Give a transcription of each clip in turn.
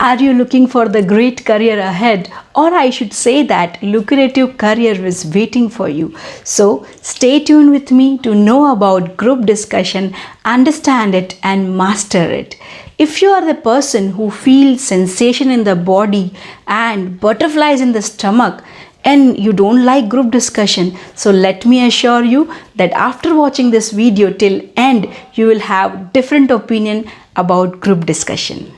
Are you looking for the great career ahead? Or I should say that lucrative career is waiting for you. So stay tuned with me to know about group discussion, understand it and master it. If you are the person who feels sensation in the body and butterflies in the stomach, and you don't like group discussion, so let me assure you that after watching this video till end, you will have different opinion about group discussion.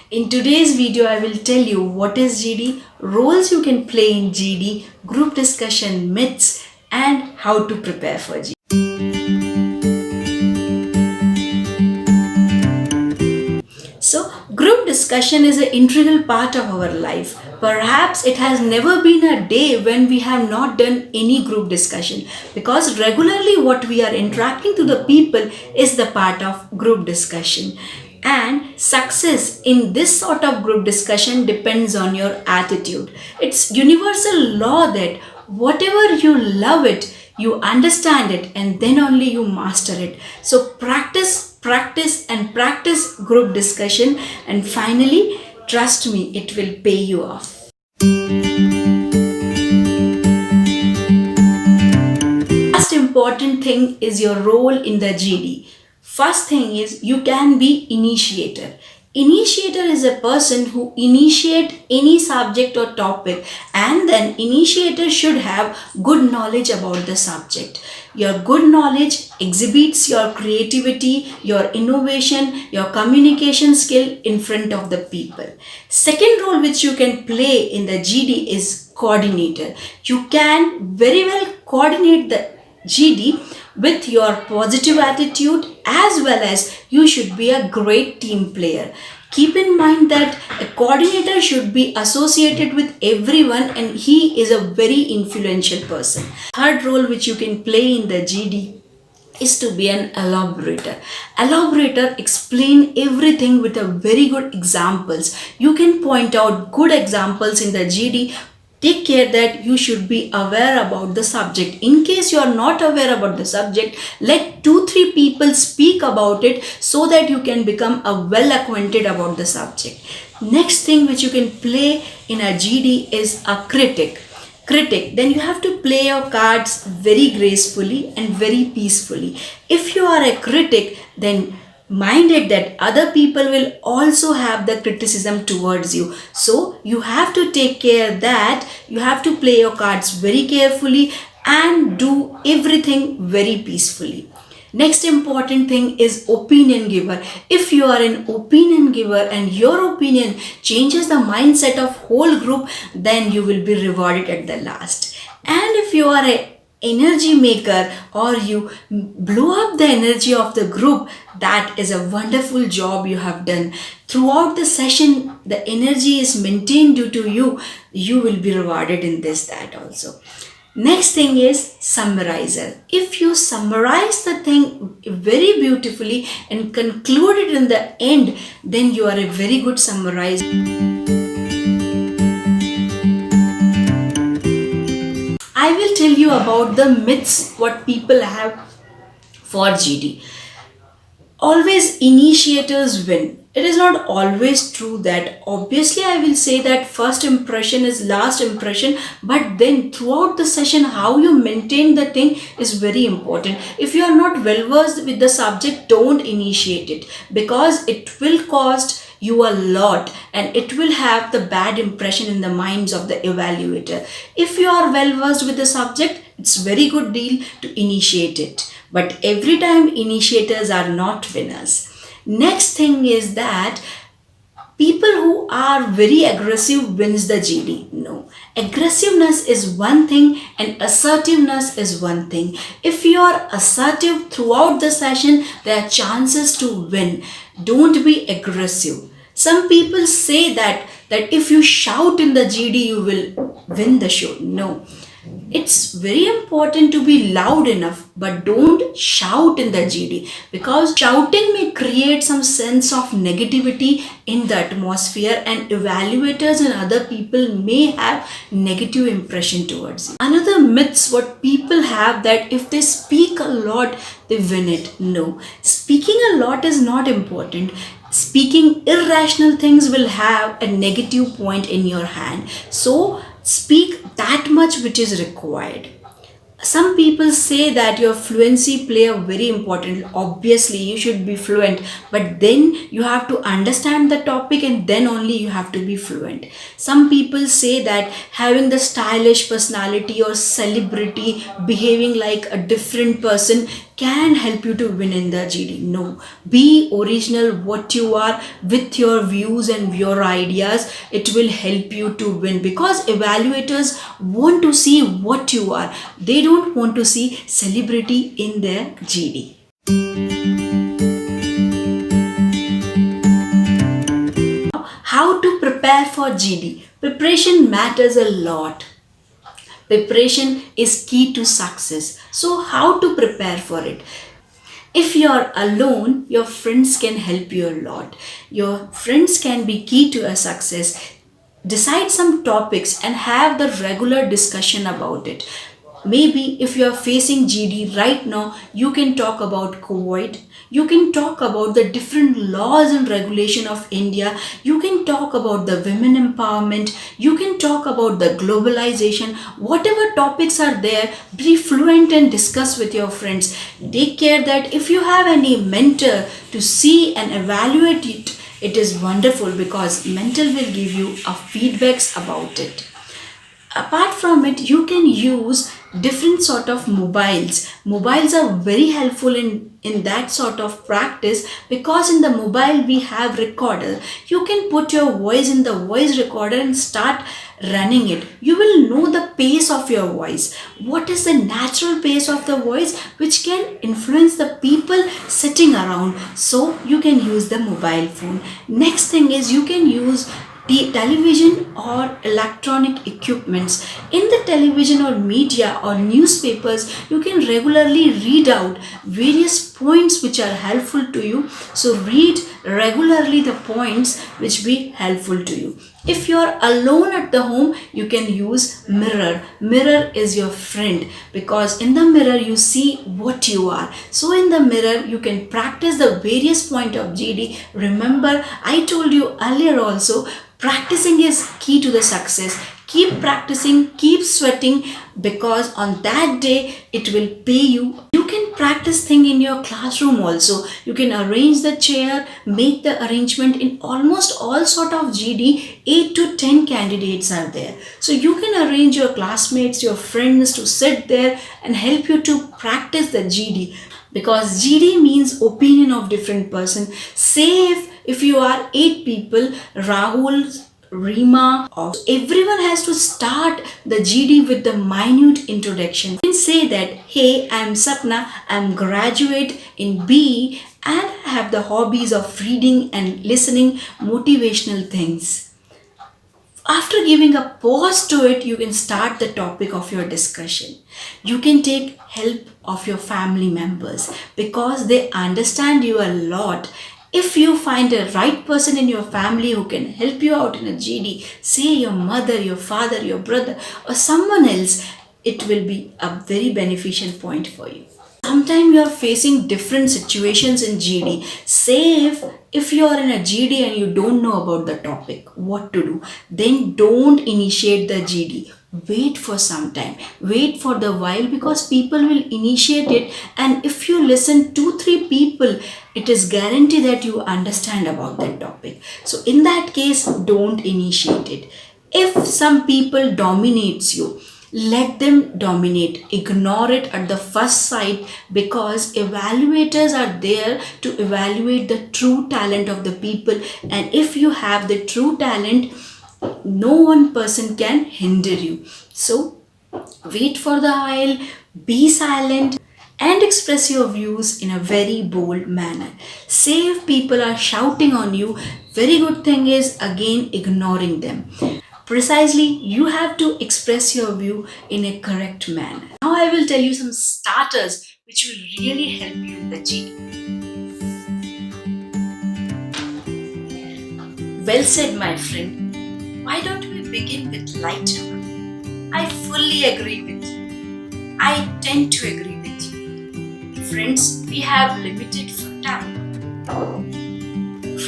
In today's video, I will tell you what is GD, roles you can play in GD, group discussion myths, and how to prepare for GD. So, group discussion is an integral part of our life. Perhaps it has never been a day when we have not done any group discussion, because regularly what we are interacting to the people is the part of group discussion. And success in this sort of group discussion depends on your attitude. It's universal law that whatever you love it, you understand it, and then only you master it. So practice and practice group discussion, and finally, trust me, it will pay you off. First important thing is your role in the GD. First thing is you can be initiator. Initiator is a person who initiate any subject or topic, and then initiator should have good knowledge about the subject. Your good knowledge exhibits your creativity, your innovation, your communication skill in front of the people. Second role which you can play in the GD is coordinator. You can very well coordinate the GD with your positive attitude, as well as you should be a great team player. Keep in mind that a coordinator should be associated with everyone, and he is a very influential person. Third role which you can play in the GD is to be an elaborator. Elaborator explain everything with a very good examples. You can point out good examples in the GD. Take care that you should be aware about the subject. In case you are not aware about the subject, let 2-3 people speak about it so that you can become a well acquainted about the subject. Next thing which you can play in a GD is a critic. Then you have to play your cards very gracefully and very peacefully. If you are a critic, then mind it that other people will also have the criticism towards you. So you have to take care that you have to play your cards very carefully and do everything very peacefully. Next important thing is opinion giver. If you are an opinion giver and your opinion changes the mindset of whole group, then you will be rewarded at the last. And if you are a energy maker or you blow up the energy of the group, that is a wonderful job you have done. Throughout the session, the energy is maintained due to you. You will be rewarded in that also. Next thing is summarizer. If you summarize the thing very beautifully and conclude it in the end, then you are a very good summarizer. I will tell you about the myths what people have for GD. Always initiators win. It is not always true that. Obviously, I will say that first impression is last impression, but then throughout the session, how you maintain the thing is very important. If you are not well versed with the subject, don't initiate it, because it will cost you a lot and it will have the bad impression in the minds of the evaluator. If you are well versed with the subject, it's very good deal to initiate it. But every time initiators are not winners. Next thing is that people who are very aggressive wins the GD. No. Aggressiveness is one thing and assertiveness is one thing. If you are assertive throughout the session, there are chances to win. Don't be aggressive. Some people say that if you shout in the GD, you will win the show. No. It's very important to be loud enough, but don't shout in the GD, because shouting may create some sense of negativity in the atmosphere, and evaluators and other people may have negative impression towards you. Another myths what people have, that if they speak a lot they win it. No, speaking a lot is not important. Speaking irrational things will have a negative point in your hand. So speak that much which is required. Some people say that your fluency play a very important, obviously you should be fluent, but then you have to understand the topic and then only you have to be fluent. Some people say that having the stylish personality or celebrity, behaving like a different person can help you to win in the GD. No, be original what you are with your views and your ideas. It will help you to win, because evaluators want to see what you are. They don't want to see celebrity in their GD. How to prepare for GD? Preparation matters a lot. Preparation is key to success. So, how to prepare for it? If you're alone, your friends can help you a lot. Your friends can be key to a success. Decide some topics and have the regular discussion about it. Maybe if you are facing GD right now, you can talk about COVID. You can talk about the different laws and regulation of India. You can talk about the women empowerment. You can talk about the globalization. Whatever topics are there, be fluent and discuss with your friends. Take care that if you have any mentor to see and evaluate it, it is wonderful, because mentor will give you a feedbacks about it. Apart from it, you can use different sort of mobiles are very helpful in that sort of practice, because in the mobile we have recorder. You can put your voice in the voice recorder and start running it. You will know the pace of your voice, what is the natural pace of the voice, which can influence the people sitting around. So you can use the mobile phone. Next thing is, you can use television or electronic equipments. In the television or media or newspapers, you can regularly read out various points which are helpful to you. So read regularly the points which be helpful to you. If you are alone at the home, you can use mirror. Mirror is your friend, because in the mirror you see what you are. So in the mirror you can practice the various point of GD. Remember, I told you earlier also, practicing is key to the success. Keep practicing, keep sweating, because on that day it will pay you. You can practice thing in your classroom also. You can arrange the chair, make the arrangement. In almost all sort of GD, 8 to 10 candidates are there. So you can arrange your classmates, your friends to sit there and help you to practice the GD, because GD means opinion of different person. Say if you are 8 people, Rahul, Rima, or everyone has to start the GD with the minute introduction. You can say that, hey, I'm Sapna, I'm graduate in BE and I have the hobbies of reading and listening motivational things. After giving a pause to it, you can start the topic of your discussion. You can take help of your family members, because they understand you a lot. If you find a right person in your family who can help you out in a GD, say your mother, your father, your brother, or someone else, it will be a very beneficial point for you. Sometimes you are facing different situations in GD. Say if you are in a GD and you don't know about the topic, what to do, then don't initiate the GD. Wait for some time, wait for the while, because people will initiate it, and if you listen 2-3 people, it is guaranteed that you understand about that topic. So in that case, don't initiate it. If some people dominates you, let them dominate. Ignore it at the first sight, because evaluators are there to evaluate the true talent of the people, and if you have the true talent, no one person can hinder you. So wait for the while, be silent, and express your views in a very bold manner. Say if people are shouting on you, very good thing is again ignoring them. Precisely, you have to express your view in a correct manner. Now I will tell you some starters which will really help you in the GD. Well said, my friend. Why don't we begin with lighter one? I fully agree with you. I tend to agree with you. Friends, we have limited time.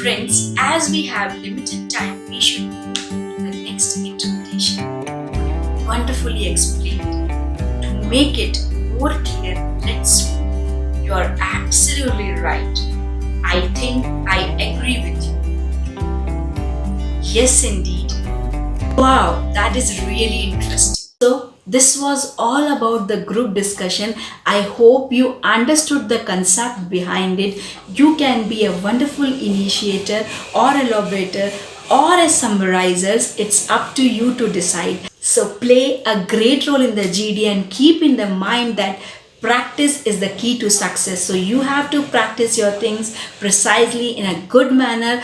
Friends, as we have limited time, we should move to the next interpretation. Wonderfully explained. To make it more clear, let's move. You are absolutely right. I think I agree with you. Yes, indeed. Wow, that is really interesting. So, this was all about the group discussion. I hope you understood the concept behind it. You can be a wonderful initiator or elaborator or a summarizer. It's up to you to decide. So, play a great role in the GD and keep in the mind that practice is the key to success. So, you have to practice your things precisely in a good manner.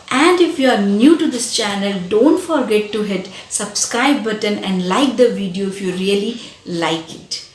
And if you are new to this channel, don't forget to hit subscribe button and like the video if you really like it.